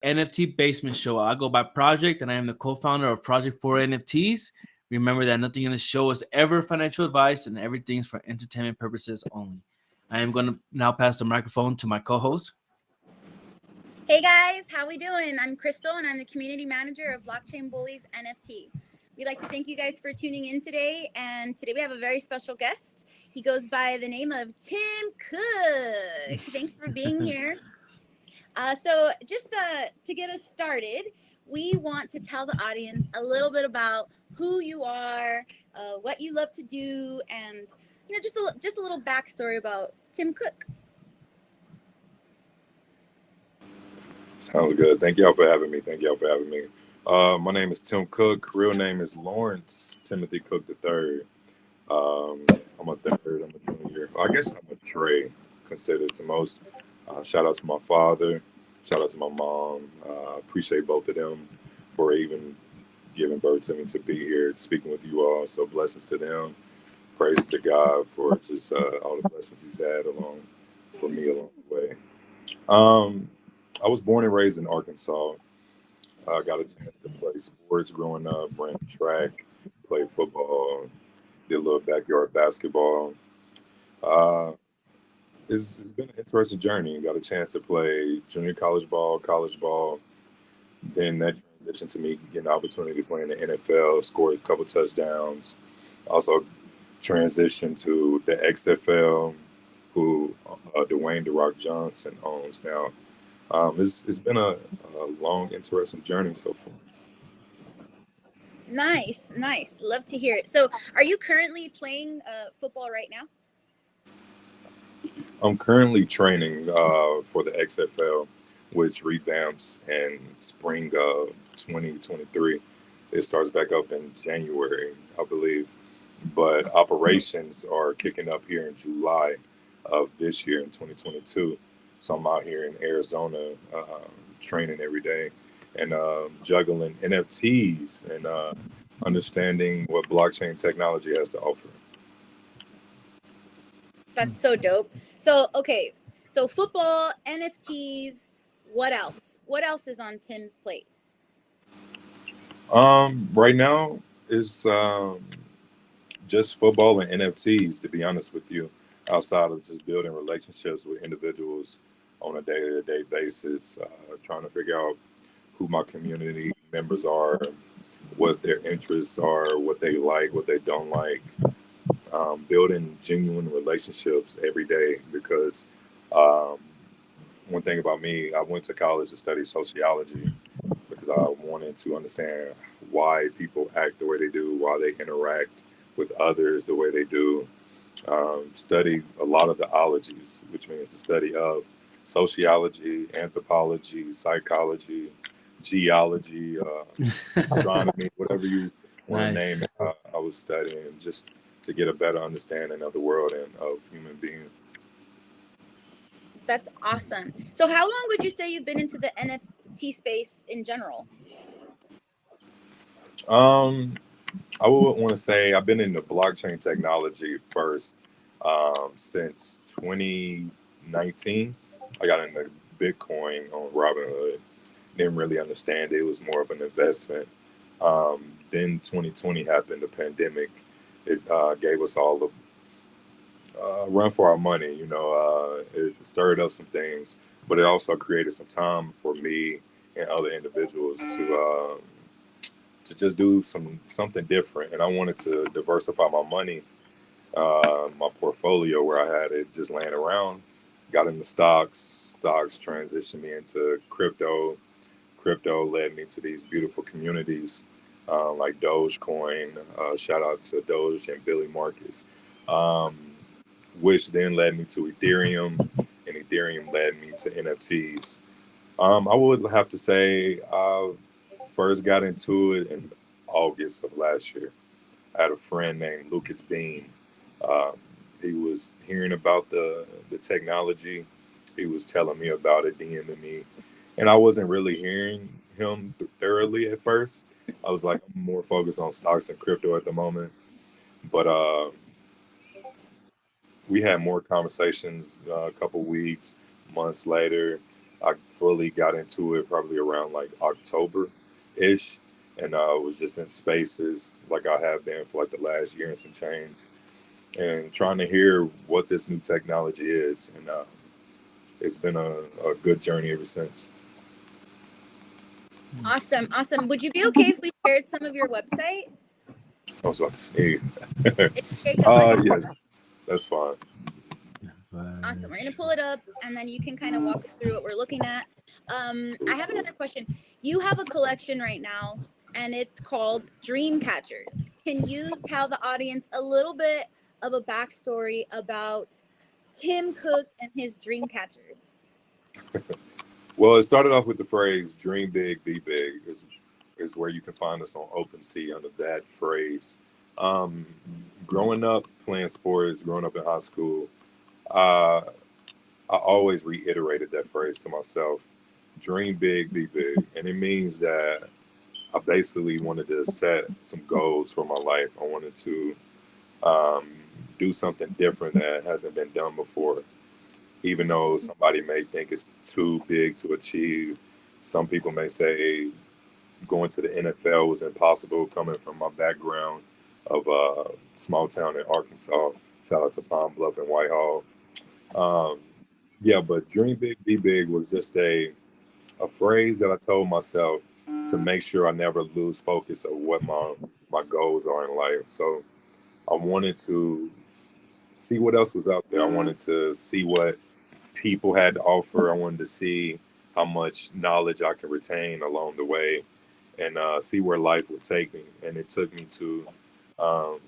NFT Basement Show. I go by Project, and I am the co-founder of Project for NFTs. Remember that nothing in this show is ever financial advice, and everything's for entertainment purposes only. I am going to now pass the microphone to my co-host. Hey guys, how we doing? I'm Krystle and I'm the community manager of Blockchain Bullies NFT. We'd like to thank you guys for tuning in today, and today we have a very special guest. He goes by the name of Tim Cook. Thanks for being here. So just to get us started, we want to tell the audience a little bit about who you are, what you love to do, and just a little backstory about Tim Cook. Sounds good. Thank y'all for having me. My name is Tim Cook. Real name is Lawrence Timothy Cook III. I'm a third. I'm a junior. I guess I'm a Trey, considered to most. Shout out to my father. Shout out to my mom. Appreciate both of them for even giving birth to me to be here speaking with you all. So blessings to them. Praise to God for just all the blessings He's had for me along the way. I was born and raised in Arkansas. I got a chance to play sports growing up, ran track, played football, did a little backyard basketball. Uh, it's been an interesting journey. Got a chance to play junior college ball. Then that transitioned to me getting the opportunity to play in the NFL, scored a couple touchdowns. Also transitioned to the XFL, who Dwayne "The Rock" Johnson owns now. It's been a long, interesting journey so far. Nice. Love to hear it. So, are you currently playing football right now? I'm currently training for the XFL, which revamps in spring of 2023. It starts back up in January, I believe. But operations are kicking up here in July of this year in 2022. So I'm out here in Arizona training every day and juggling NFTs and understanding what blockchain technology has to offer. That's so dope. So, okay. So, football, NFTs, what else? What else is on Tim's plate? Right now it's just football and NFTs, to be honest with you, outside of just building relationships with individuals on a day-to-day basis, trying to figure out who my community members are, what their interests are, what they like, what they don't like, building genuine relationships every day because um, one thing about me, I went to college to study sociology because I wanted to understand why people act the way they do, why they interact with others the way they do. Study a lot of the ologies, which means the study of sociology, anthropology, psychology, geology, astronomy, whatever you want to Nice. name it. I was studying just to get a better understanding of the world and of human beings. That's awesome. So, how long would you say you've been into the NFT space in general? Um, I would want to say I've been in the blockchain technology first since 2019. I got into Bitcoin on Robinhood. Didn't really understand it. It was more of an investment. Then 2020 happened, the pandemic. It gave us all a run for our money. It stirred up some things, but it also created some time for me and other individuals to just do something different. And I wanted to diversify my money, my portfolio where I had it just laying around. Got into stocks. Stocks transitioned me into crypto. Crypto led me to these beautiful communities like Dogecoin. Shout out to Doge and Billy Marcus, um, which then led me to Ethereum, and Ethereum led me to NFTs. I would have to say I first got into it in August of last year. I had a friend named Lucas Bean. Um, he was hearing about the technology. He was telling me about it, DMing me, and I wasn't really hearing him thoroughly at first. I was like, I'm more focused on stocks and crypto at the moment. But we had more conversations a couple weeks, months later. I fully got into it probably around like October ish, and was just in spaces like I have been for like the last year and some change, and trying to hear what this new technology is. And it's been a good journey ever since. Awesome. Awesome. Would you be okay if we shared some of your website? I was about to sneeze. It's okay, 'cause Yes, that's fine. awesome. We're going to pull it up and then you can kind of walk us through what we're looking at. I have another question. You have a collection right now and it's called Dream Catchers. Can you tell the audience a little bit of a backstory about Tim Cook and his Dream Catchers? Well, it started off with the phrase "Dream big, be big" is where you can find us on OpenSea under that phrase. Um, Growing up playing sports, growing up in high school, uh, I always reiterated that phrase to myself: "Dream big, be big," and it means that I basically wanted to set some goals for my life. I wanted to um, do something different that hasn't been done before. Even though somebody may think it's too big to achieve, some people may say going to the NFL was impossible coming from my background of a small town in Arkansas. Shout out to Palm Bluff and Whitehall. Um, yeah, but dream big, be big was just a phrase that I told myself to make sure I never lose focus of what my goals are in life. So I wanted to see what else was out there. I wanted to see what people had to offer. I wanted to see how much knowledge I could retain along the way and see where life would take me. And it took me to um,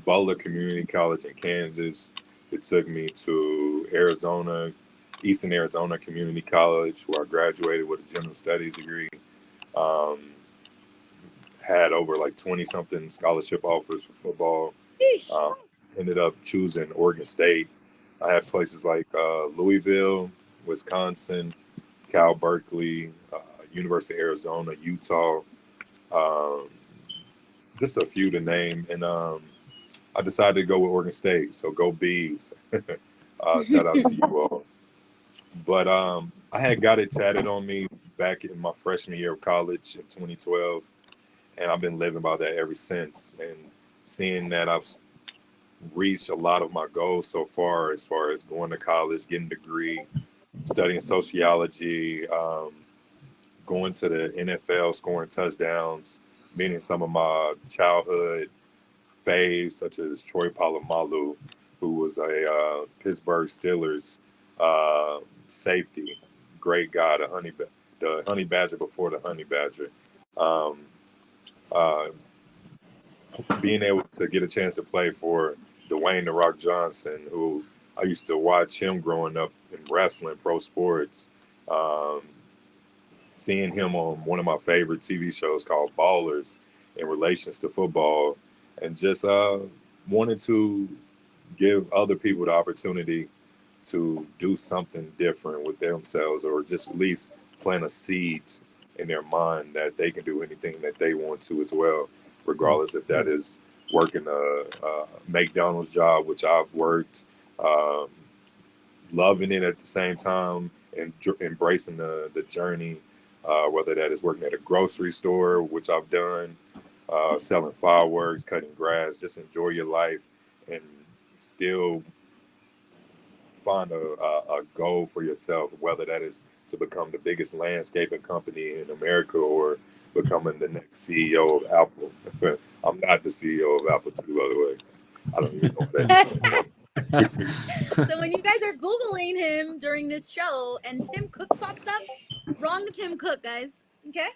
Butler Community College in Kansas. It took me to Arizona, Eastern Arizona Community College, where I graduated with a general studies degree. Um, had over like 20 something scholarship offers for football. Sheesh. Um, Ended up choosing Oregon State. I had places like Louisville, Wisconsin, Cal Berkeley, University of Arizona, Utah, um, just a few to name. And I decided to go with Oregon State. So go Bees. Shout out to you all. But I had got it tatted on me back in my freshman year of college in 2012. And I've been living by that ever since. And seeing that I've reached a lot of my goals so far, as far as going to college, getting a degree, studying sociology, going to the NFL, scoring touchdowns, meeting some of my childhood faves, such as Troy Polamalu, who was a Pittsburgh Steelers safety, great guy, the honey badger before the honey badger. Um, uh, Being able to get a chance to play for Dwayne The Rock Johnson, who I used to watch him growing up in wrestling, pro sports, um, seeing him on one of my favorite TV shows called Ballers in relations to football, and just wanted to give other people the opportunity to do something different with themselves, or just at least plant a seed in their mind that they can do anything that they want to as well, regardless if that is working a McDonald's job, which I've worked, um, loving it at the same time, and embracing the journey, whether that is working at a grocery store, which I've done, selling fireworks, cutting grass, just enjoy your life and still find a goal for yourself, whether that is to become the biggest landscaping company in America or becoming the next CEO of Apple. I'm not the CEO of Apple too, by the way. I don't even know what that is. So when you guys are Googling him during this show and Tim Cook pops up, wrong Tim Cook, guys. Okay?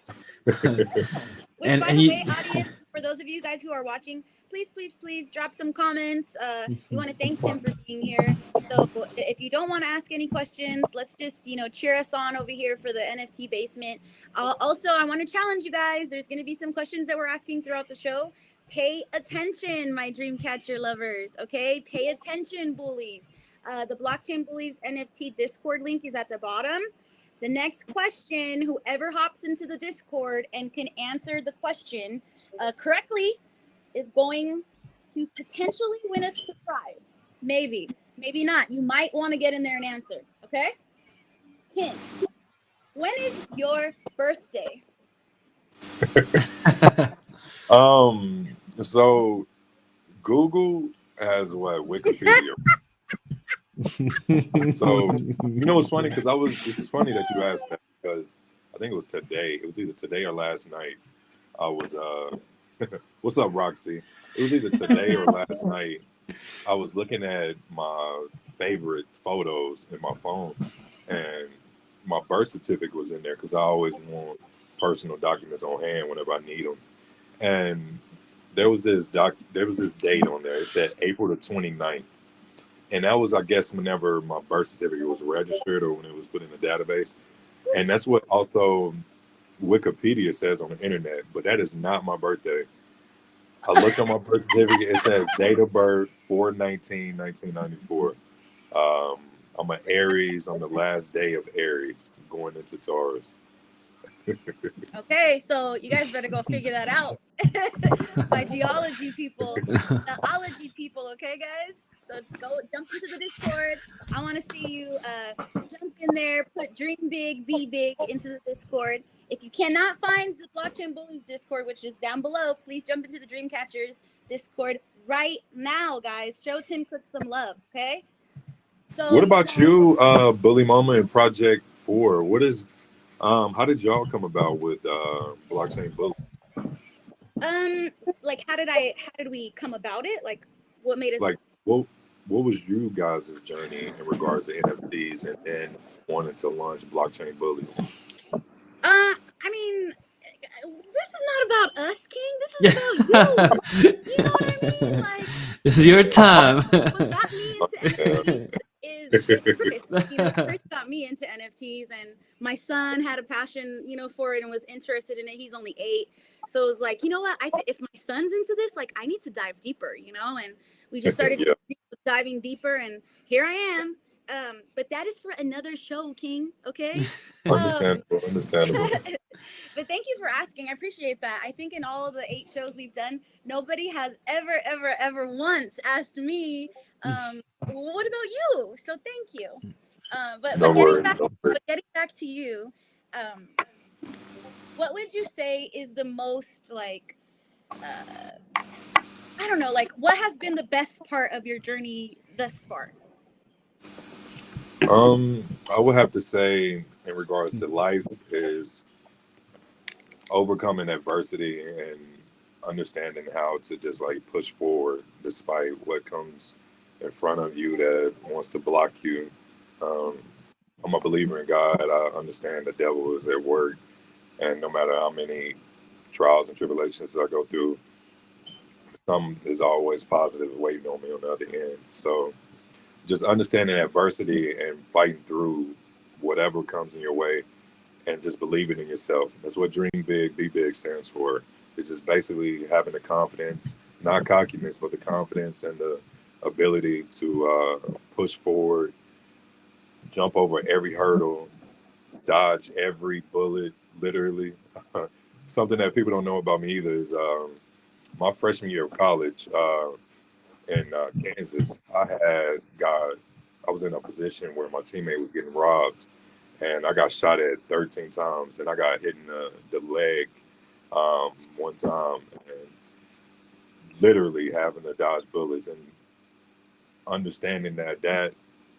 Which, by and the you way, audience, for those of you guys who are watching, please, please, please drop some comments. We want to thank Tim for being here. So if you don't want to ask any questions, let's just, cheer us on over here for the NFT basement. Also, I want to challenge you guys. There's going to be some questions that we're asking throughout the show. Pay attention, my Dreamcatcher lovers, okay? Pay attention, bullies. The Blockchain Bullies NFT Discord link is at the bottom. The next question, whoever hops into the Discord and can answer the question correctly is going to potentially win a surprise. Maybe, maybe not. You might want to get in there and answer, okay? Tim, when is your birthday? So Google has what Wikipedia. So it's funny because this is funny that you asked that because I think it was today. It was either today or last night. I was what's up, Roxy? It was either today or last night. I was looking at my favorite photos in my phone, and my birth certificate was in there because I always want personal documents on hand whenever I need them. And there was this date on there. It said April the 29th. And that was, I guess, whenever my birth certificate was registered or when it was put in the database. And that's what also Wikipedia says on the internet, but that is not my birthday. I looked on my birth certificate. It says date of birth 4/19/1994. I'm an Aries on the last day of Aries, going into Taurus. Okay, so you guys better go figure that out. My geology people, the ology people, okay, guys? So go jump into the Discord. I want to see you jump in there, put dream big, be big into the Discord. If you cannot find the Blockchain Bullies Discord, which is down below, please jump into the Dreamcatchers Discord right now, guys. Show Tim Cook some love, okay? So What about you, Bully Mama and Project 4? What is how did y'all come about with blockchain bully? like how did we come about it? Like what made us Like what was you guys' journey in regards to NFTs and then wanting to launch blockchain bullies? I mean, this is not about us, King. This is about you. You know what I mean? Like, This is your time. what got me into NFTs is Chris. You know, Chris got me into NFTs, and my son had a passion, you know, for it and was interested in it. He's only 8. So it was like, you know what? If my son's into this, like, I need to dive deeper, you know? And we just started Yeah, diving deeper, and here I am. But that is for another show, King. Okay. understandable. But thank you for asking. I appreciate that. I think in all of the 8 shows we've done, nobody has ever once asked me, what about you? So thank you. But No worries. getting back to you, um, what would you say is the most like I don't know, like what has been the best part of your journey thus far? I would have to say in regards to life is overcoming adversity and understanding how to just like push forward despite what comes in front of you that wants to block you. Um, I'm a believer in God. I understand the devil is at work, and no matter how many trials and tribulations I go through, some is always positive waiting on me on the other end. So just understanding adversity and fighting through whatever comes in your way and just believing in yourself. That's what Dream Big, Be Big stands for. It's just basically having the confidence, not cockiness, but the confidence and the ability to push forward, jump over every hurdle, dodge every bullet, literally. Something that people don't know about me either is my freshman year of college in Kansas, I was in a position where my teammate was getting robbed, and I got shot at 13 times, and I got hit in the leg one time, and literally having to dodge bullets and understanding that that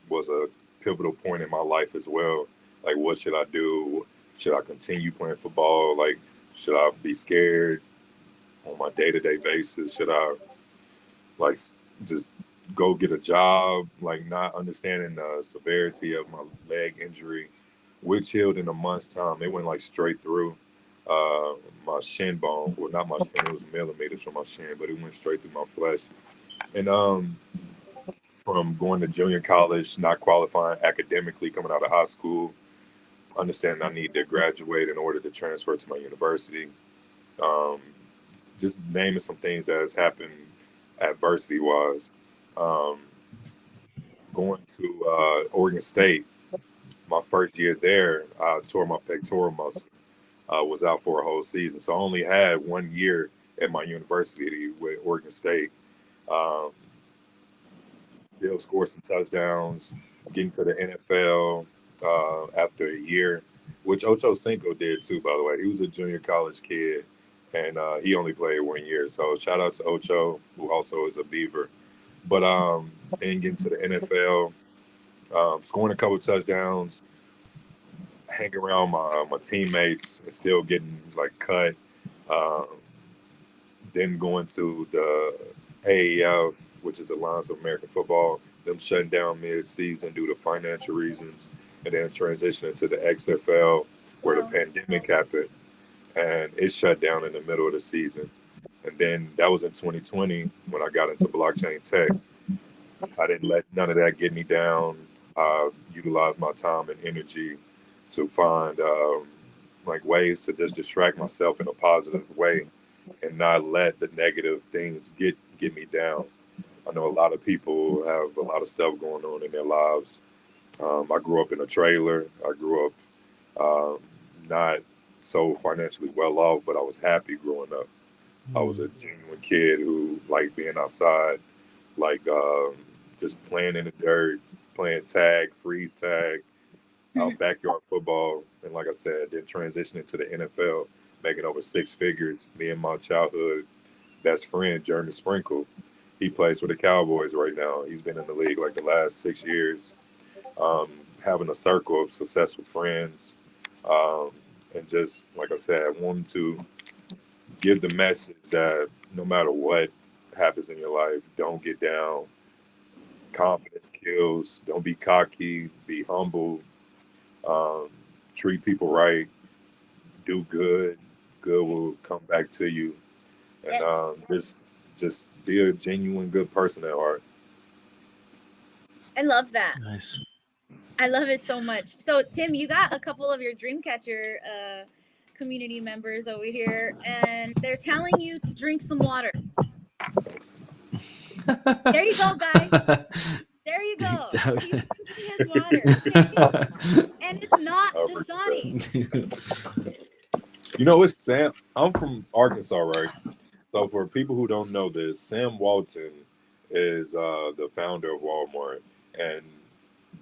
was a pivotal point in my life as well. Like, what should I do? Should I continue playing football? Like, should I be scared on my day-to-day basis? Should I like just go get a job? Like, not understanding the severity of my leg injury, which healed in a month's time. It went like straight through my shin bone. Well, not my shin; it was millimeters from my shin, but it went straight through my flesh. And from going to junior college, not qualifying academically, coming out of high school, understanding I need to graduate in order to transfer to my university. Um, just naming some things that has happened adversity wise. Um, going to Oregon State, my first year there, I tore my pectoral muscle. Was out for a whole season, so I only had 1 year at my university with Oregon State. Um, Still scored some touchdowns, getting to the NFL. after a year, which Ocho Cinco did too, by the way. He was a junior college kid, and he only played 1 year. So shout out to Ocho, who also is a Beaver. But then getting to the NFL, scoring a couple touchdowns, hanging around my teammates, and still getting like cut. Um, then going to the AAF, which is Alliance of American Football, them shutting down mid-season due to financial reasons, and then transitioning to the XFL, where the Wow. pandemic happened, and it shut down in the middle of the season. And then that was in 2020 when I got into blockchain tech. I didn't let none of that get me down. I utilized my time and energy to find like ways to just distract myself in a positive way and not let the negative things get me down. I know a lot of people have a lot of stuff going on in their lives. I grew up in a trailer. I grew up um, not so financially well off, but I was happy growing up. I was a genuine kid who liked being outside, like just playing in the dirt, playing tag, freeze tag, backyard football, and like I said, then transitioning to the NFL, making over six figures. Me and my childhood best friend, Jeremy Sprinkle, he plays for the Cowboys right now. He's been in the league like the last 6 years. Um, Having a circle of successful friends, um, and just like I said, wanting to give the message that no matter what happens in your life, don't get down. Confidence kills. Don't be cocky. Be humble. Um, Treat people right. Do good. Good will come back to you, and Yes. just be a genuine good person at heart. I love that. Nice. I love it so much. So, Tim, you got a couple of your Dreamcatcher community members over here, and they're telling you to drink some water. There you go, guys. There you go. He's drinking his water. Okay? And it's not I Dasani. You know, it's Sam. I'm from Arkansas, right? So for people who don't know this, Sam Walton is the founder of Walmart, and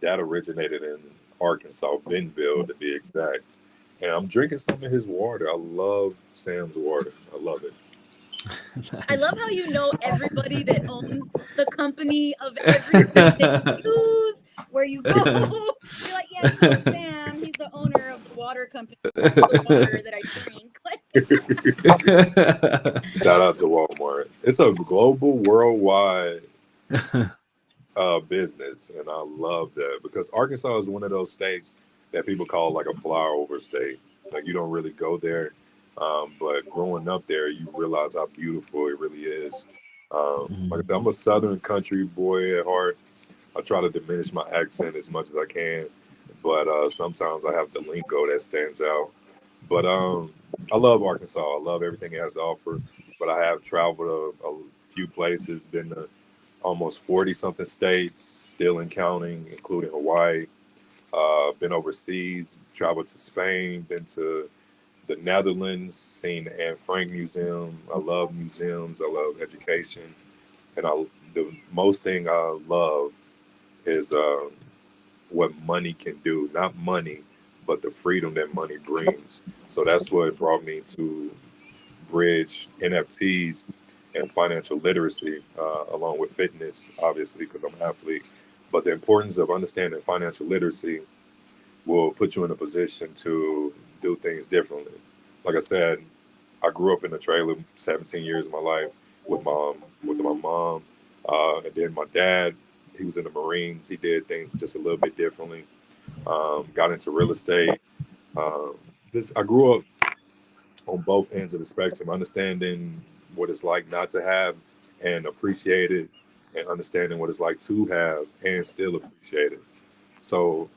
that originated in Arkansas, Bentonville to be exact. And I'm drinking some of his water. I love Sam's water. I love it. I love Nice. how you know everybody that owns the company of everything that you use, where you go. You're like, yeah, you know Sam. He's the owner of the water company, all the water that I drink. Shout out to Walmart. It's a global, worldwide business, and I love that because Arkansas is one of those states that people call like a flyover state. Like you don't really go there, but growing up there, you realize how beautiful it really is. Like I said, I'm a Southern country boy at heart. I try to diminish my accent as much as I can, but sometimes I have the lingo that stands out. But I love Arkansas. I love everything it has to offer. But I have traveled a few places, been to almost 40 something states, still in counting, including Hawaii. Been overseas, traveled to Spain, been to the Netherlands, seen the Anne Frank Museum. I love museums. I love education, and the most thing I love is what money can do. Not money, but the freedom that money brings. So that's what brought me to bridge NFTs and financial literacy, along with fitness, obviously, because I'm an athlete. But the importance of understanding financial literacy will put you in a position to do things differently. Like I said, I grew up in a trailer 17 years of my life with my mom, and then my dad. He was in the Marines. He did things just a little bit differently. Got into real estate. Um, just I grew up on both ends of the spectrum, understanding what it's like not to have and appreciate it, and understanding what it's like to have and still appreciate it. So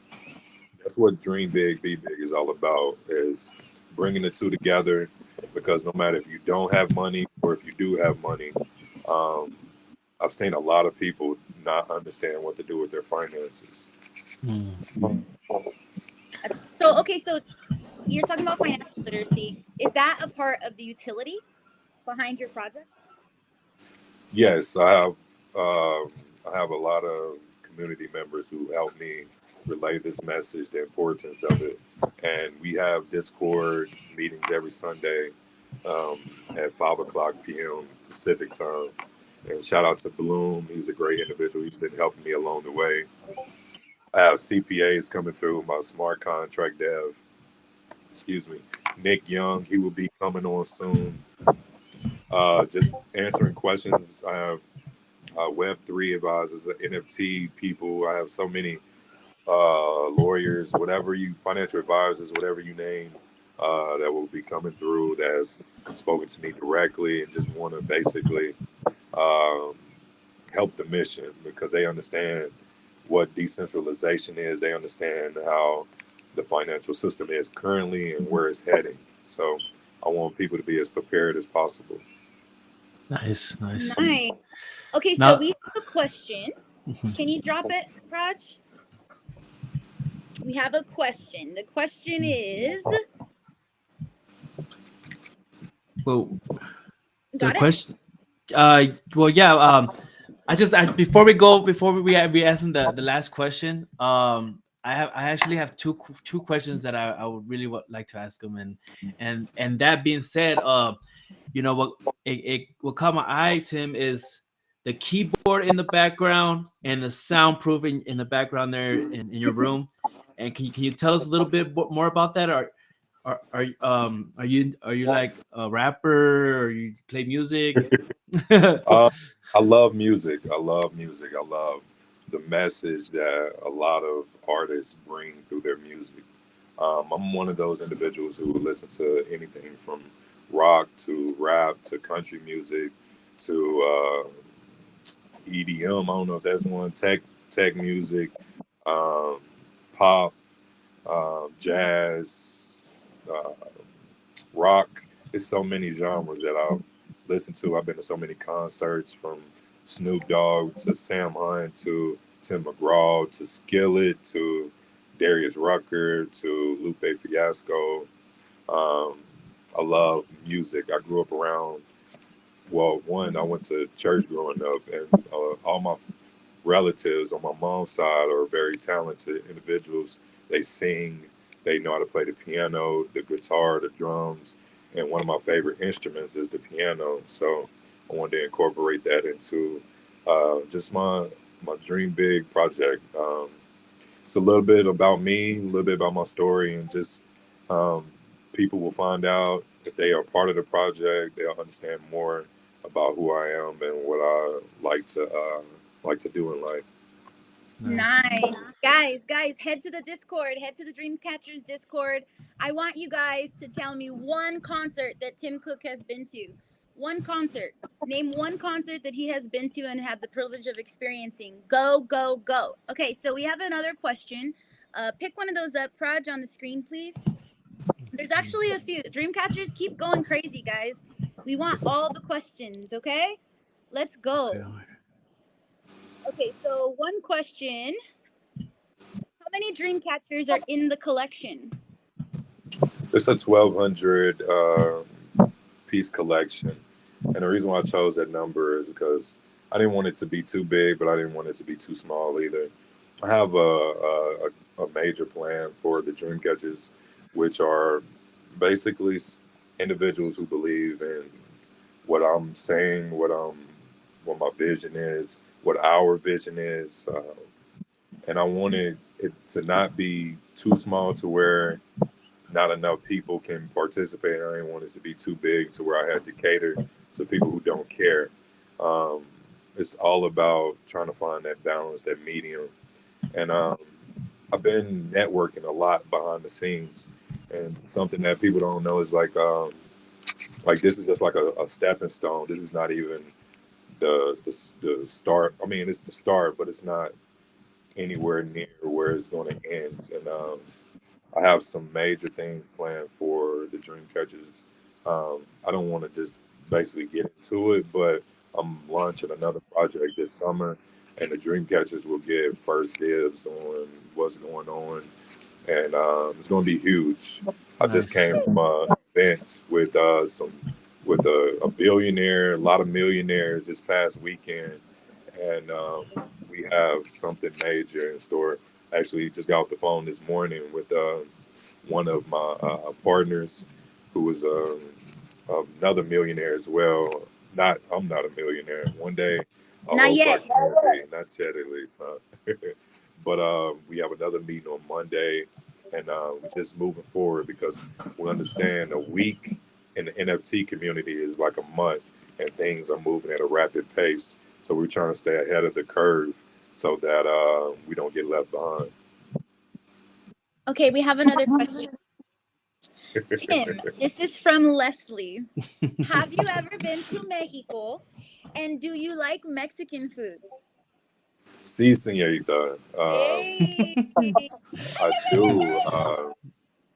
that's what Dream Big, Be Big is all about: is bringing the two together. Because no matter if you don't have money or if you do have money, um, I've seen a lot of people not understand what to do with their finances. So, okay, so you're talking about financial literacy. Is that a part of the utility behind your project? Yes, I have a lot of community members who help me relay this message, the importance of it. And we have Discord meetings every Sunday at 5 o'clock p.m. Pacific time. And shout out to Bloom. He's a great individual. He's been helping me along the way. I have CPAs coming through, my smart contract dev. Excuse me. Nick Young, he will be coming on soon. Just answering questions. I have Web3 advisors, NFT people. I have so many lawyers, whatever you, financial advisors, whatever you name, that will be coming through that has spoken to me directly and just want to basically um, help the mission because they understand what decentralization is. They understand how the financial system is currently and where it's heading. So I want people to be as prepared as possible. Nice, nice. Nice. Okay, so Now, we have a question. Can you drop it, Raj? We have a question. The question is, well, the got it? question. Well, yeah. Before we ask him the last question. I actually have two questions that I would really like to ask him, and that being said, what caught my eye, Tim, is the keyboard in the background and the soundproofing in the background there in your room. And can you tell us a little bit more about that? Are you like a rapper or you play music? Uh, I love music. I love music. I love the message that a lot of artists bring through their music. I'm one of those individuals who will listen to anything from rock to rap to country music to EDM. I don't know if that's one. Tech music, um, pop, jazz, uh, rock. There's so many genres that I've listened to. I've been to so many concerts from Snoop Dogg to Sam Hunt to Tim McGraw to Skillet to Darius Rucker to Lupe Fiasco. Um, I love music. I grew up around, well, one, I went to church growing up, and all my relatives on my mom's side are very talented individuals. They sing, they know how to play the piano, the guitar, the drums, and one of my favorite instruments is the piano. So I wanted to incorporate that into just my dream big project. It's a little bit about me, a little bit about my story, and just um, people will find out if they are part of the project. They'll understand more about who I am and what I like to do in life. Nice. Guys, head to the Discord, head to the Dreamcatchers Discord. I want you guys to tell me one concert that Tim Cook has been to. One concert. Name one concert that he has been to and had the privilege of experiencing. Go, go, go. Okay, so we have another question. Pick one of those up, Praj, on the screen, please. There's actually a few. Dreamcatchers, keep going crazy, guys. We want all the questions, okay? Let's go. Okay, so one question. How many dream catchers are in the collection? It's a 1,200 piece collection, and the reason why I chose that number is because I didn't want it to be too big, but I didn't want it to be too small either. I have a major plan for the dream catchers, which are basically individuals who believe in what I'm saying, what my vision is, what our vision is, and I wanted it to not be too small to where not enough people can participate. I didn't want it to be too big to where I had to cater to people who don't care. Um, it's all about trying to find that balance, that medium. And I've been networking a lot behind the scenes. And something that people don't know is like this is just like a stepping stone. This is not even the start. I mean, it's the start, but it's not anywhere near where it's going to end. And I have some major things planned for the dream catchers. I don't want to just basically get into it, but I'm launching another project this summer, and the dream catchers will get first dibs on what's going on, and it's going to be huge. I just Nice. came from an event with a billionaire, a lot of millionaires this past weekend, and we have something major in store. Actually, just got off the phone this morning with one of my partners, who was another millionaire as well. Not, I'm not a millionaire. One day, I Not hope I yet. can be. Not yet, at least, huh? But we have another meeting on Monday, and we're just moving forward because we understand a week in the NFT community is like a month, and things are moving at a rapid pace. So we're trying to stay ahead of the curve so that we don't get left behind. Okay, we have another question. Tim, this is from Leslie. Have you ever been to Mexico? And do you like Mexican food? See, señorita, Hey. I do.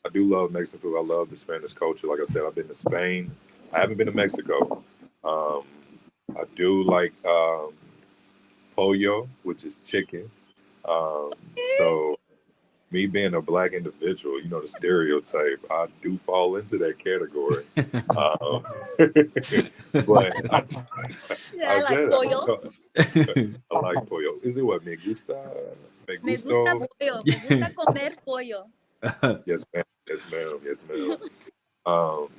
I do love Mexican food. I love the Spanish culture. Like I said, I've been to Spain. I haven't been to Mexico. Um, I do like pollo, which is chicken. So me being a black individual, the stereotype, I do fall into that category. Um, but Yeah, I I like said pollo. I like pollo. Is it what me gusta? Me Me gusta gusto? pollo. Me gusta comer pollo. Yes, ma'am. Yes, ma'am. Yes, ma'am. Um,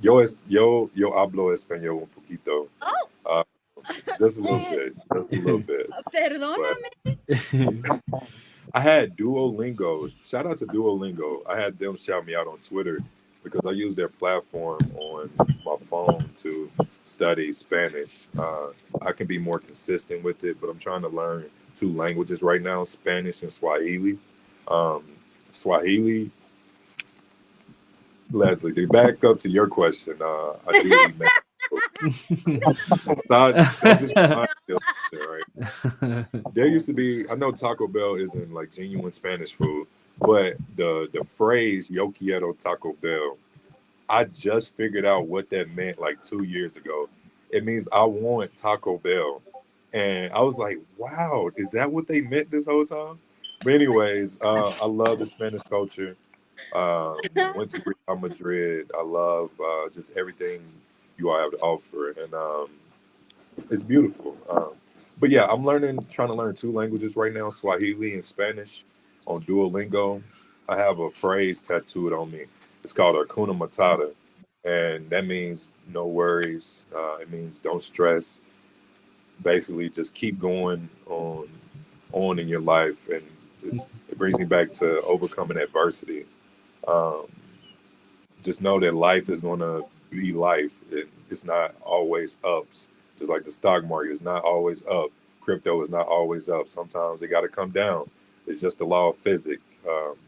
yo hablo español un poquito. Oh, Uh, just a little bit. Just a little bit. But perdóname. I had Duolingo. Shout out to Duolingo. I had them shout me out on Twitter because I use their platform on my phone to study Spanish. I can be more consistent with it, but I'm trying to learn two languages right now: Spanish and Swahili. Um, Swahili. Leslie, to back up to your question, I do eat Don't just remind me of shit, right? There used to be, I know Taco Bell isn't like genuine Spanish food, but the phrase "Yo quiero Taco Bell," I just figured out what that meant like 2 years ago. It means I want Taco Bell, and I was like, "Wow, is that what they meant this whole time?" But anyways, I love the Spanish culture. Went to Real Madrid. I love just everything you all have to offer, and it's beautiful. But yeah, I'm trying to learn two languages right now: Swahili and Spanish on Duolingo. I have a phrase tattooed on me. It's called Hakuna Matata, and that means no worries. It means don't stress. Basically, just keep going on in your life, and it brings me back to overcoming adversity. Um, just know that life is going to be life. It's not always ups. Just like the stock market is not always up. Crypto is not always up. Sometimes it got to come down. It's just the law of physics.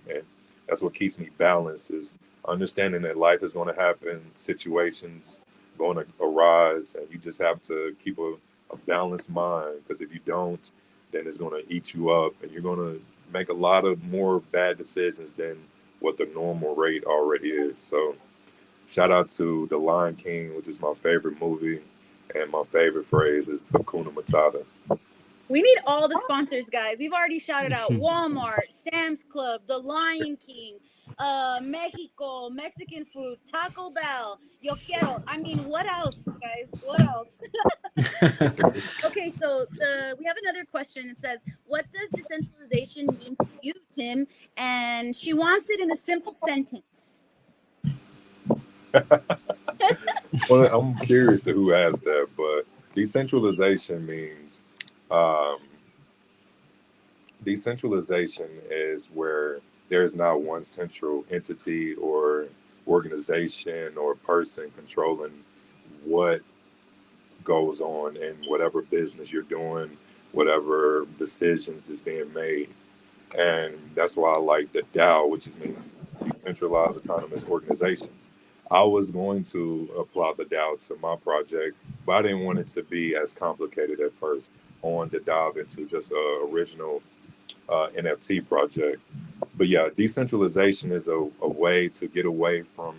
And that's what keeps me balanced is understanding that life is going to happen, situations going to arise, and you just have to keep a balanced mind because if you don't, then it's going to eat you up and you're going to make a lot of more bad decisions than what the normal rate already is. So, shout out to The Lion King, which is my favorite movie, and my favorite phrase is Hakuna Matata. We need all the sponsors, guys. We've already shouted out Walmart, Sam's Club, The Lion King, Mexico, Mexican food, Taco Bell, Yo quiero. I mean, what else, guys? What else? Okay, so we have another question. It says, "What does decentralization mean to you, Tim?" And she wants it in a simple sentence. Well, I'm curious to who asked that, but decentralization means um, decentralization is where there is not one central entity or organization or person controlling what goes on in whatever business you're doing, whatever decisions is being made. And that's why I like the DAO, which means decentralized autonomous organizations. I was going to apply the DAO to my project, but I didn't want it to be as complicated at first. I wanted to dive into just a original NFT project. But yeah, decentralization is a way to get away from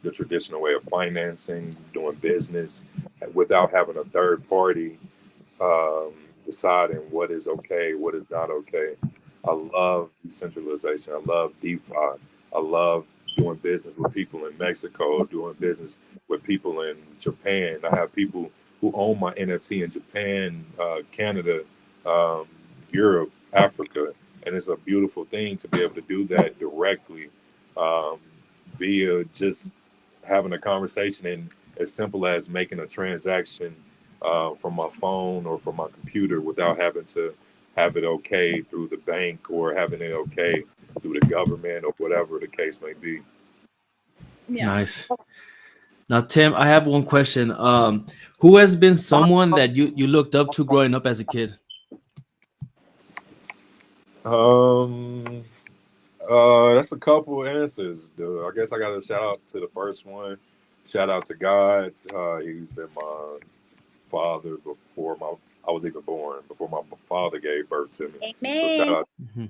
the traditional way of financing, doing business, without having a third party um, deciding what is okay, what is not okay. I love decentralization. I love DeFi. I love doing business with people in Mexico, doing business with people in Japan. I have people who own my NFT in Japan, Canada, um, Europe, Africa. and it's a beautiful thing to be able to do that directly um, via just having a conversation, and as simple as making a transaction from my phone or from my computer without having to have it okay through the bank or having it okay through the government or whatever the case may be. Yeah. Nice. Now, Tim, I have one question. Who has been someone that you looked up to growing up as a kid? Um, that's a couple answers. I guess I got to shout out to the first one. Shout out to God. He's been my father before I was even born, before my father gave birth to me. So shout Amen. out Mhm.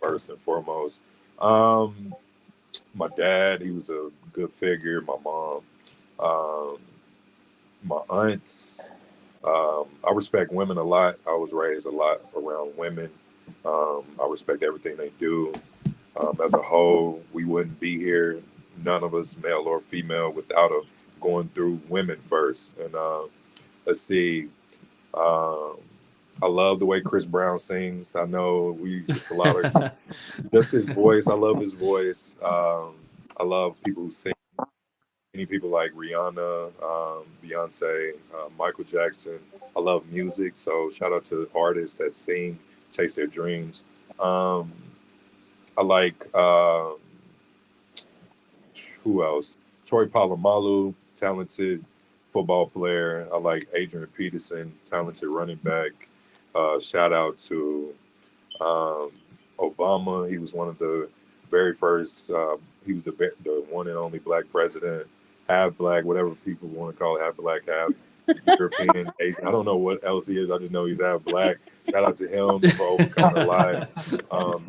first and foremost. Um, my dad, he was a good figure. My mom, um, my aunts. I respect women a lot. I was raised a lot around women. I respect everything they do. As a whole, we wouldn't be here, none of us, male or female, without going through women first. And let's see, um, I love the way Chris Brown sings. I know it's a lot of just his voice. I love his voice. I love people who sing. Many people like Rihanna, Beyonce, Michael Jackson. I love music, so shout out to artists that sing, chase their dreams. Um, I like who else? Troy Polamalu, talented football player. I like Adrian Peterson, talented running back. Shout out to um, Obama. He was one of the very first. He was the one and only black president, half black, whatever people want to call it, half black, half European, Asian. I don't know what else he is. I just know he's half black. Shout out to him for overcoming a lot.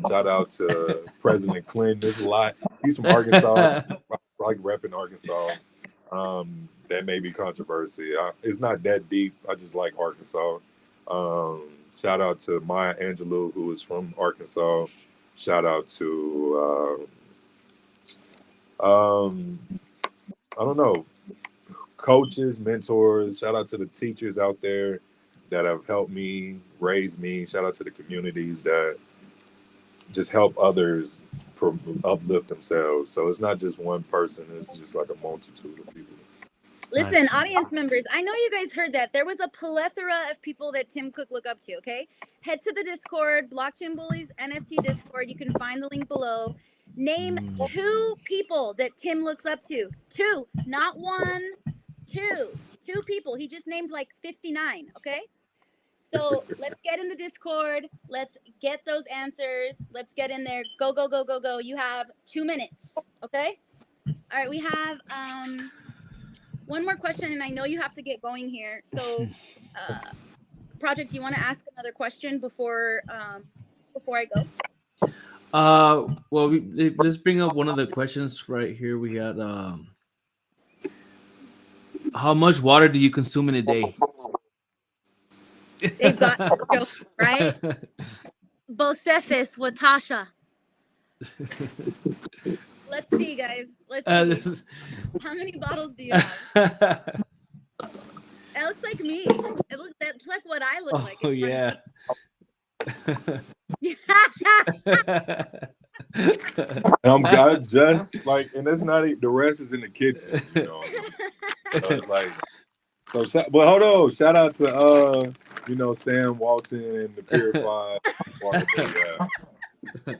Shout out to President Clinton. There's a lot. He's from Arkansas. I like repping Arkansas. That may be controversy. It's not that deep. I just like Arkansas. Um, Shout out to Maya Angelou, who is from Arkansas. Shout out to I don't know, coaches, mentors. Shout out to the teachers out there that have helped me, raise me. Shout out to the communities that just help others uplift themselves. So it's not just one person, it's just like a multitude of people. Listen, Nice. audience members, I know you guys heard that. There was a plethora of people that Tim Cook look up to, okay? Head to the Discord, Blockchain Bullies NFT Discord. You can find the link below. Name Mm. 2 people that Tim looks up to. 2, not 1, 2. 2 people. He just named like 59, okay? So let's get in the Discord. Let's get those answers. Let's get in there. Go, go, go, go, go. You have 2 minutes, okay? All right, we have one more question, and I know you have to get going here. So, Project, do you want to ask another question before I go? Well, let's bring up one of the questions right here. We got how much water do you consume in a day? They've got joke, right? Bocephus, Watasha. Let's see, guys. Let's see. This is- How many bottles do you have? It looks like me. That's like what I look like. oh in front yeah. of me. And I just like, and it's not the rest is in the kitchen, you know. So it's like, but hold on, shout out to Sam Walton and the Purified Water. Yeah.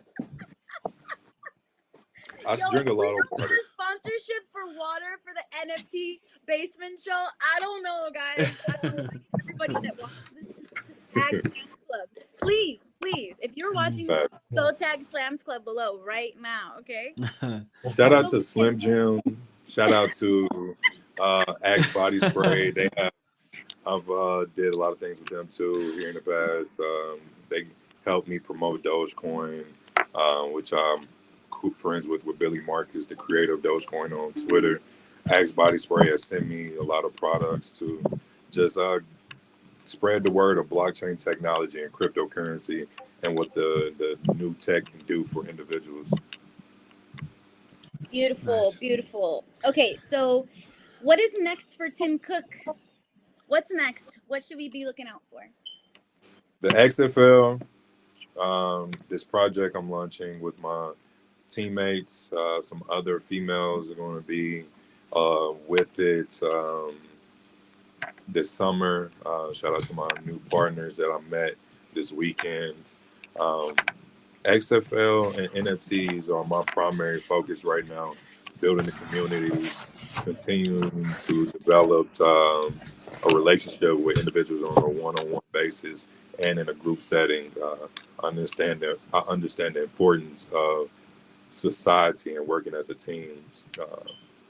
I Yo, drink a if we lot of don't get water. a sponsorship for water for the NFT Basement show, I don't know, guys. I don't know. Everybody that watches this to tag Slams Club. Please, please, if you're watching this, go tag Slams Club below right now, okay? Shout out to Slim Jim. Shout out to Axe Body Spray. I've did a lot of things with them too here in the past. They helped me promote Dogecoin, which I'm friends with Billy Marcus, the creator of Dogecoin on Twitter. Axe Body Spray has sent me a lot of products to just spread the word of blockchain technology and cryptocurrency and what the new tech can do for individuals. Beautiful, Nice. beautiful. Okay, so what is next for Tim Cook? What's next? What should we be looking out for? The XFL, This project I'm launching with my teammates, some other females are going to be with it this summer. Shout out to my new partners that I met this weekend. Um, XFL and NFTs are my primary focus right now, building the communities, continuing to develop a relationship with individuals on a one-on-one basis and in a group setting. I understand the importance of society and working as a team.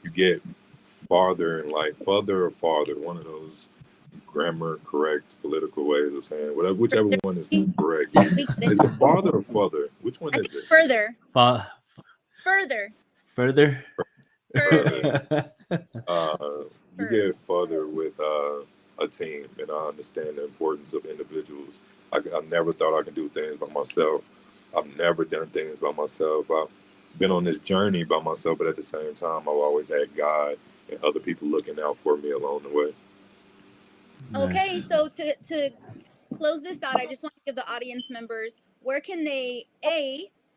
You get farther in life, further or farther. One of those grammar correct political ways of saying whatever, whichever one is We correct. get Is it. it farther or further? Which one I is think it? further, Fa- further, further. further, You further. get further with a team, and I understand the importance of individuals. I never thought I could do things by myself. I've never done things by myself. I've been on this journey by myself, but at the same time, I've always had God and other people looking out for me along the way. Okay, Nice. so to close this out, I just want to give the audience members where can they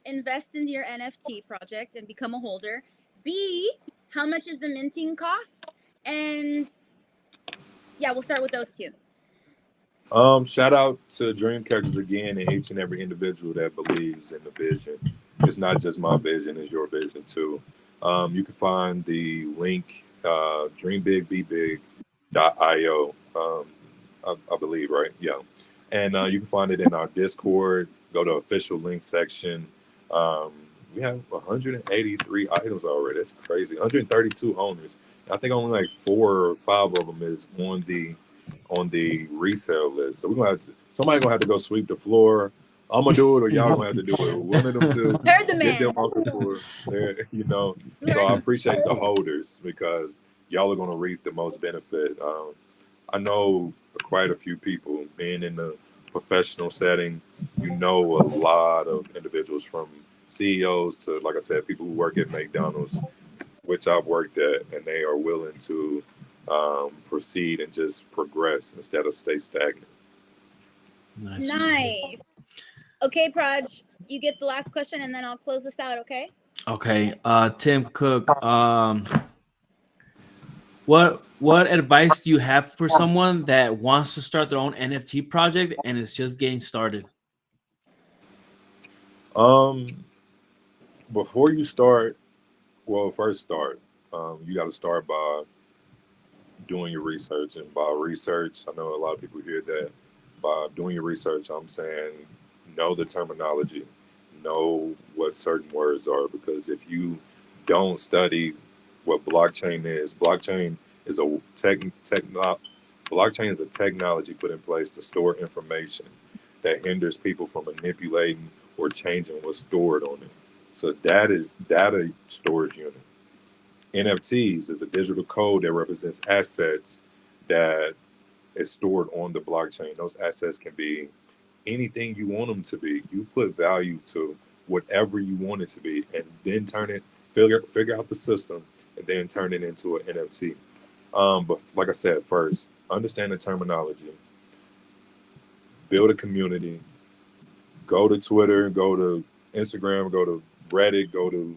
invest in your NFT project and become a holder. B, how much is the minting cost? And yeah, we'll start with those two. Shout out to Dream Catchers again and each and every individual that believes in the vision. It's not just my vision, it's your vision too. You can find the link, dreambigbig.io, I believe, right? Yeah. And you can find it in our Discord. Go to official link section. Um, we have 183 items already. That's crazy. 132 owners. I think only like 4 or 5 of them is on the resale list. So we're gonna have to, somebody gonna have to go sweep the floor. I'm gonna do it, or y'all gonna have to do it. One of them two. Heard the Get them man. off the floor. You So heard I him. appreciate the holders because y'all are gonna reap the most benefit. I know quite a few people being in the professional setting. You know a lot of individuals from CEOs to, like I said, people who work at McDonald's, which I've worked at, and they are willing to proceed and just progress instead of stay stagnant. Nice. Nice. Okay, Praj, you get the last question and then I'll close this out, okay? Okay. Tim Cook. What advice do you have for someone that wants to start their own NFT project and is just getting started? Um, Before you start, well, first start. You got to start by doing your research, and by research, I know a lot of people hear that. By doing your research, I'm saying know the terminology, know what certain words are, because if you don't study what blockchain is a blockchain is a technology put in place to store information that hinders people from manipulating or changing what's stored on it. So that is data storage unit. NFTs is a digital code that represents assets that is stored on the blockchain. Those assets can be anything you want them to be. You put value to whatever you want it to be, and then figure out the system, and then turn it into an NFT. But like I said, first understand the terminology, build a community, go to Twitter, go to Instagram, go to Reddit, go to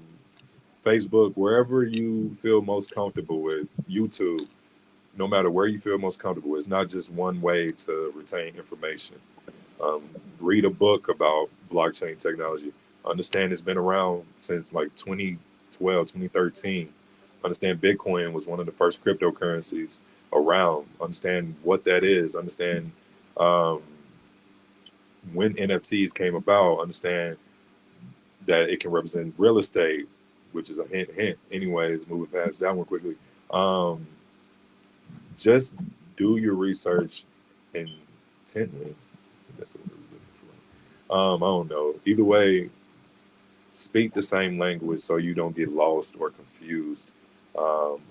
Facebook, wherever you feel most comfortable with, YouTube, no matter where you feel most comfortable. It's not just one way to retain information. Um, Read a book about blockchain technology. Understand it's been around since like 2012, 2013. Understand Bitcoin was one of the first cryptocurrencies around. Understand what that is. Understand um, when NFTs came about. Understand that it can represent real estate, which is a hint, hint. Anyways, moving past that one quickly. Um, just do your research intently. That's the word we're looking for. I don't know. Either way, speak the same language so you don't get lost or confused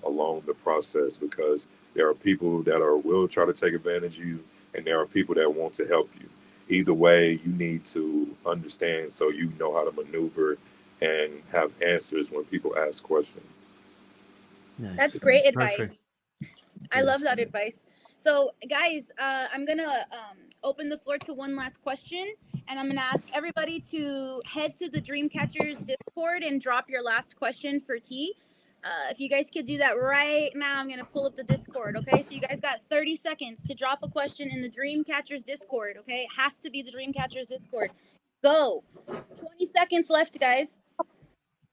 along the process, because there are people that will try to take advantage of you, and there are people that want to help you. Either way, you need to understand so you know how to maneuver and have answers when people ask questions. Nice. That's great advice. Perfect. I love that advice. So, guys, I'm gonna open the floor to one last question, and I'm going to ask everybody to head to the Dreamcatchers Discord and drop your last question for T. If you guys could do that right now, I'm going to pull up the Discord, okay? So you guys got 30 seconds to drop a question in the Dreamcatchers Discord, okay? It has to be the Dreamcatchers Discord. Go. 20 seconds left, guys.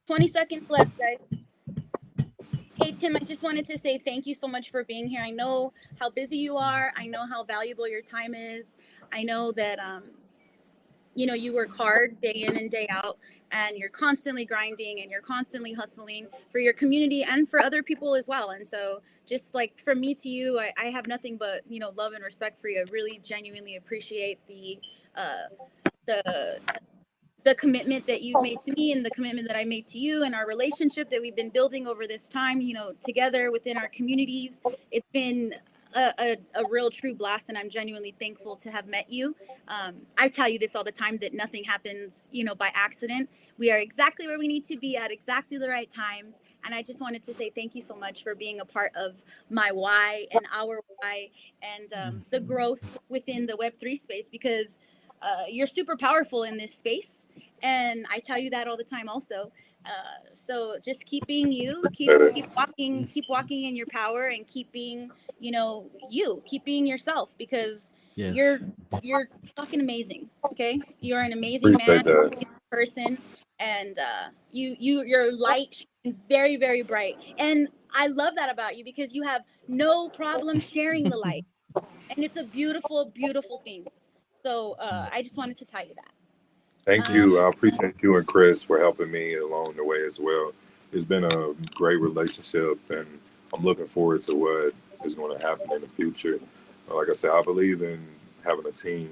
20 seconds left, guys. Hey, Tim, I just wanted to say thank you so much for being here. I know how busy you are. I know how valuable your time is. I know that, you work hard day in and day out, and you're constantly grinding and you're constantly hustling for your community and for other people as well. And so just like from me to you, I have nothing but, love and respect for you. I really genuinely appreciate the the commitment that you've made to me and the commitment that I made to you and our relationship that we've been building over this time, together within our communities. It's been a real true blast, and I'm genuinely thankful to have met you. I tell you this all the time, that nothing happens, by accident. We are exactly where we need to be at exactly the right times. And I just wanted to say thank you so much for being a part of my why and our why, and the growth within the Web3 space, because you're super powerful in this space, and I tell you that all the time also. So just keep being you, keep walking in your power, and keep being, keep being yourself, because Yes. you're fucking amazing. Okay, you're an amazing man, Appreciate that. amazing person, and your light shines very, very bright, and I love that about you, because you have no problem sharing the light, and it's a beautiful, beautiful thing. So I just wanted to tell you that. Thank you. I appreciate you and Chris for helping me along the way as well. It's been a great relationship, and I'm looking forward to what is going to happen in the future. Like I said, I believe in having a team.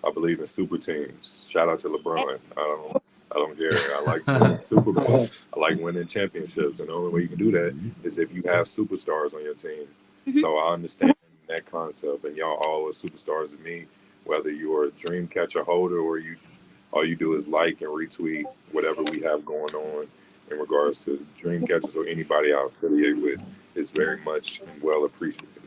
I believe in super teams. Shout out to LeBron. I don't care. I like winning Super Bowls. I like winning championships, and the only way you can do that is if you have superstars on your team. So I understand that concept, and y'all all are superstars to me. Whether you're a dream catcher holder or you all you do is like and retweet whatever we have going on in regards to dream catchers or anybody I affiliate with is very much and well appreciated.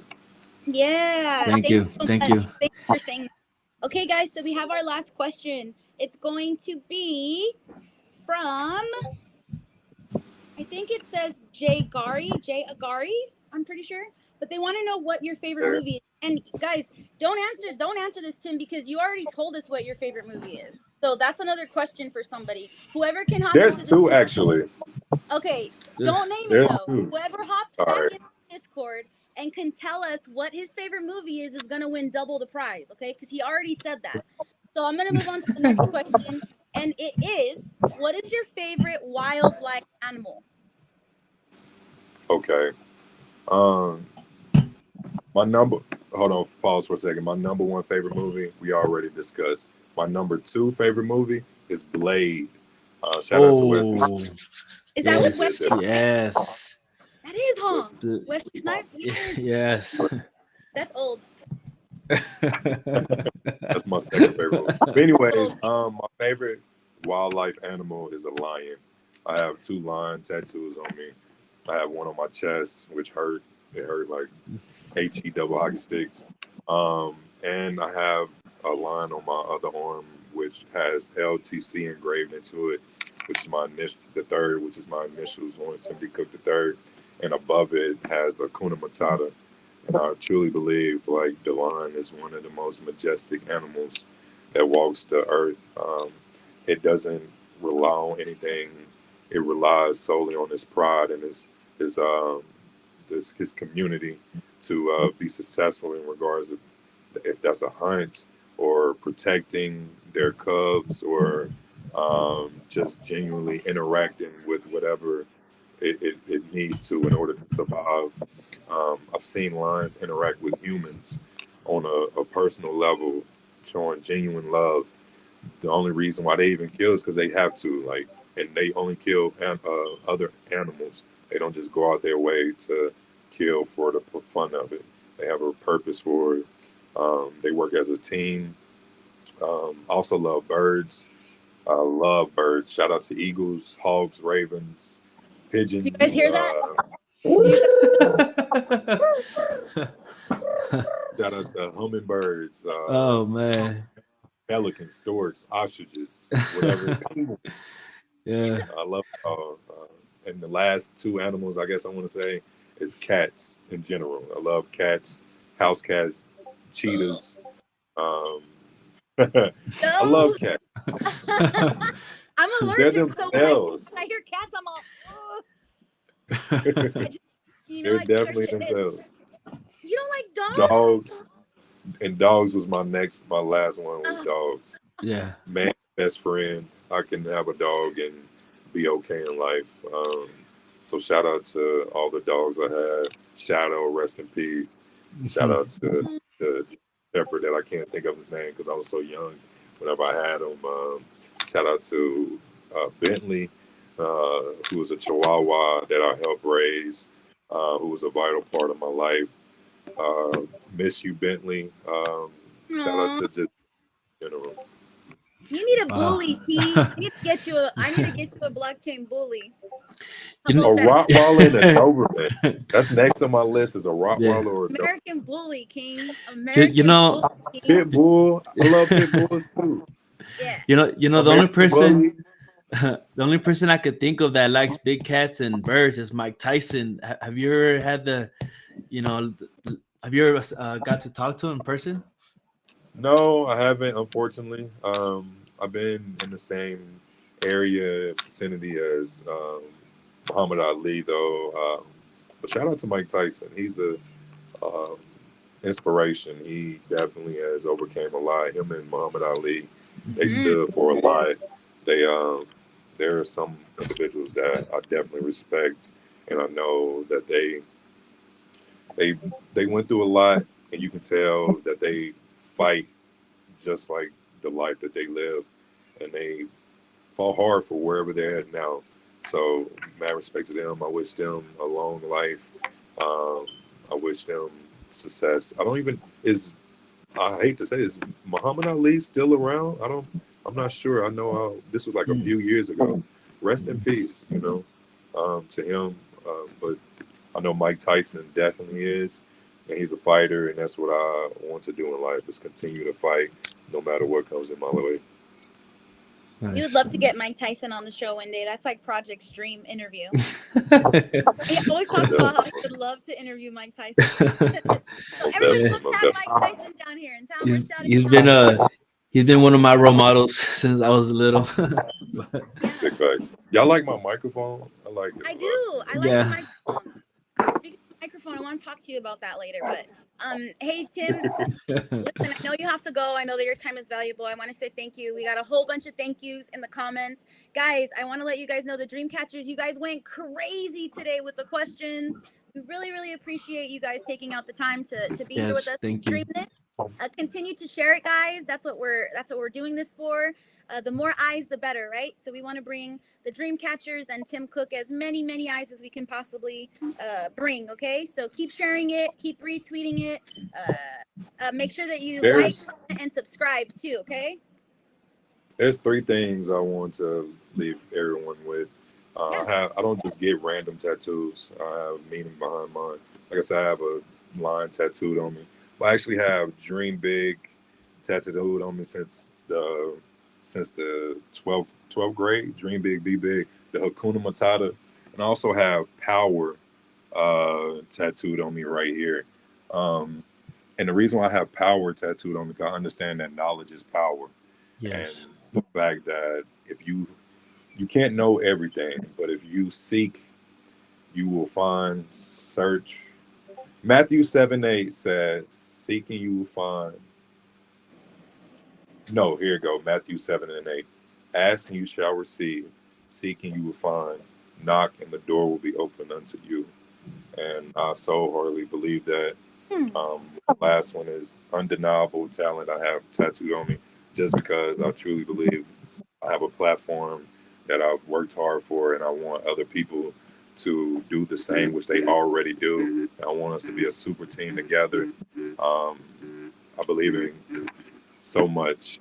Yeah. Thank you. So Thank much. you. Thank you for saying that. Okay, guys, so we have our last question. It's going to be from, I think it says Jay Agari, I'm pretty sure. But they want to know what your favorite movie is. And guys, don't answer this, Tim, because you already told us what your favorite movie is. So that's another question for somebody. Whoever can hop into There's this. two actually. Okay, don't name it There's though. two. Whoever hops All back right. in Discord and can tell us what his favorite movie is gonna win double the prize, okay? Because he already said that. So I'm gonna move on to the next question, and it is: what is your favorite wildlife animal? Okay. Um, my number. Hold on. Pause for a second. My number one favorite movie we already discussed. My number two favorite movie is Blade. Shout out to Wesley. Oh, Is that with yes, Wesley? yes. That is, huh? So The- Wesley Snipes. Yes, yes. that's old. that's my second favorite movie. But anyways, my favorite wildlife animal is a lion. I have two lion tattoos on me. I have one on my chest, which hurt. It hurt like HE double hockey sticks. And I have a line on my other arm, which has LTC engraved into it, which is my initial, the third, which is my initials on Timothy Cook the third. And above it has Akuna Matata. And I truly believe like the lion is one of the most majestic animals that walks the earth. It doesn't rely on anything. It relies solely on his pride and his community to be successful in regards of if that's a hunt or protecting their cubs or just genuinely interacting with whatever it needs to in order to survive. I've seen lions interact with humans on a personal level, showing genuine love. The only reason why they even kill is because they have to, like, and they only kill other animals. They don't just go out their way to kill for the fun of it. They have a purpose for it. They work as a team. I also love birds. I love birds. Shout out to eagles, hawks, ravens, pigeons. Do you guys hear that? Shout out to hummingbirds. Oh man. pelicans, storks, ostriches, whatever. Yeah. I love and the last two animals I guess I want to say is cats in general. I love cats, house cats, cheetahs. Um, I love No, cats. I'm They're allergic, so themselves. when I hear cats, I'm all, ugh. I just, They're I think they're definitely shitheads. themselves. You don't like dogs? Dogs and dogs was my last one was Ugh. dogs. Yeah. Man, best friend. I can have a dog and be okay in life. So shout out to all the dogs I had. Shadow, rest in peace. Shout Mhm. out to the shepherd that I can't think of his name because I was so young whenever I had him. Shout out to Bentley, who was a Chihuahua that I helped raise, who was a vital part of my life. Miss you, Bentley. Shout out Aw. to just general. You need a Wow. bully, T. I need to get you a blockchain bully. How You A about know, that? Rottweiler and a Doberman. That's next on my list is a yeah. Rottweiler or a Doberman. American bully, King. You American know, bully, King. Pit Bull. I love Pit Bulls too. Yeah. the only American person, Bully. the only person I could think of that likes big cats and birds is Mike Tyson. Have you ever had you know, have you ever got to talk to him in person? No, I haven't, unfortunately. I've been in the same area vicinity as Muhammad Ali, though. But shout out to Mike Tyson. He's a um, inspiration. He definitely has overcame a lot. Him and Muhammad Ali, they Mhm. stood for a lot. They there are some individuals that I definitely respect, and I know that they they went through a lot, and you can tell that they fight just like the life that they live, and they fought hard for wherever they're at now. So, mad respect to them. I wish them a long life. Um, I wish them success. I don't even is I hate to say this. Muhammad Ali still around? I don't. I'm not sure. I know this was like a Mm. few years ago. Rest in peace. To him. But I know Mike Tyson definitely is, and he's a fighter, and that's what I want to do in life is continue to fight no matter what comes in my way. We would Nice. love to get Mike Tyson on the show one day. That's like Project's dream interview. He always Most talks about how definitely. he would love to interview Mike Tyson. So Most everybody, Yeah. definitely. let's Most have Mike definitely. Tyson down here and tell him we're he's shouting he's him been out. he's been one of my role models since I was little. But, Big Yeah, facts. Y'all like my microphone? I like it I a lot. do. I like the yeah. microphone. Speaking of microphone, I It's want to talk to you about that later. But hey Tim, listen, I know you have to go. I know that your time is valuable. I want to say thank you. We got a whole bunch of thank yous in the comments. Guys, I want to let you guys know the dream catchers, you guys went crazy today with the questions. We really, really appreciate you guys taking out the time to be here with Yes. us and Thank stream you. this. Continue to share it, guys. That's what we're doing this for. The more eyes, the better, right? So we want to bring the dream catchers and Tim Cook as many eyes as we can possibly bring. Okay, so keep sharing it, keep retweeting it. Make sure that you like, there's comment, and subscribe too. Okay? there's three things I want to leave everyone with. Yeah. I don't just get random tattoos. I have meaning behind mine. Like I said, I have a line tattooed on me. I actually have Dream Big tattooed on me since the 12th grade. Dream Big, Be Big. The Hakuna Matata, and I also have Power tattooed on me right here. Um, and the reason why I have Power tattooed on me, because I understand that knowledge is power, and Yes. the fact that if you can't know everything, but if you seek, you will find. Search. Matthew 7:8 says, "Seeking you will find." No, here you go. Matthew 7:8. Ask and you shall receive. Seeking you will find. Knock and the door will be opened unto you. And I so heartily believe that. Hmm. The last one is undeniable talent I have tattooed on me, just because I truly believe I have a platform that I've worked hard for, and I want other people to do the same, which they already do. I want us to be a super team together. Um, I believe in so much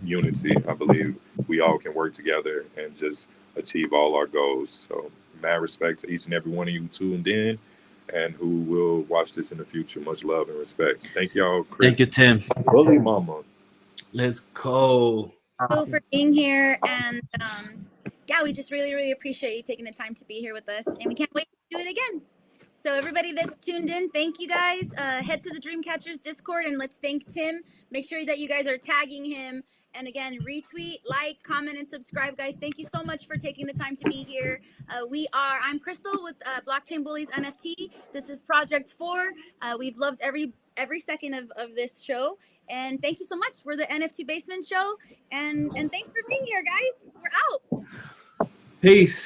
unity. I believe we all can work together and just achieve all our goals. So, mad respect to each and every one of you who tuned in and who will watch this in the future. Much love and respect. Thank y'all, Thank you, Chris. Tim. Bully Mama. Let's go. For being here, and yeah, we just really appreciate you taking the time to be here with us, and we can't wait to do it again. So everybody that's tuned in, thank you guys. Head to the Dreamcatchers Discord and let's thank Tim. Make sure that you guys are tagging him. And again, retweet, like, comment, and subscribe, guys. Thank you so much for taking the time to be here. I'm Krystle with Blockchain Bullies NFT. This is Project 4. We've loved every second of this show. And thank you so much. We're the NFT Basement Show. And thanks for being here, guys. We're out. Peace.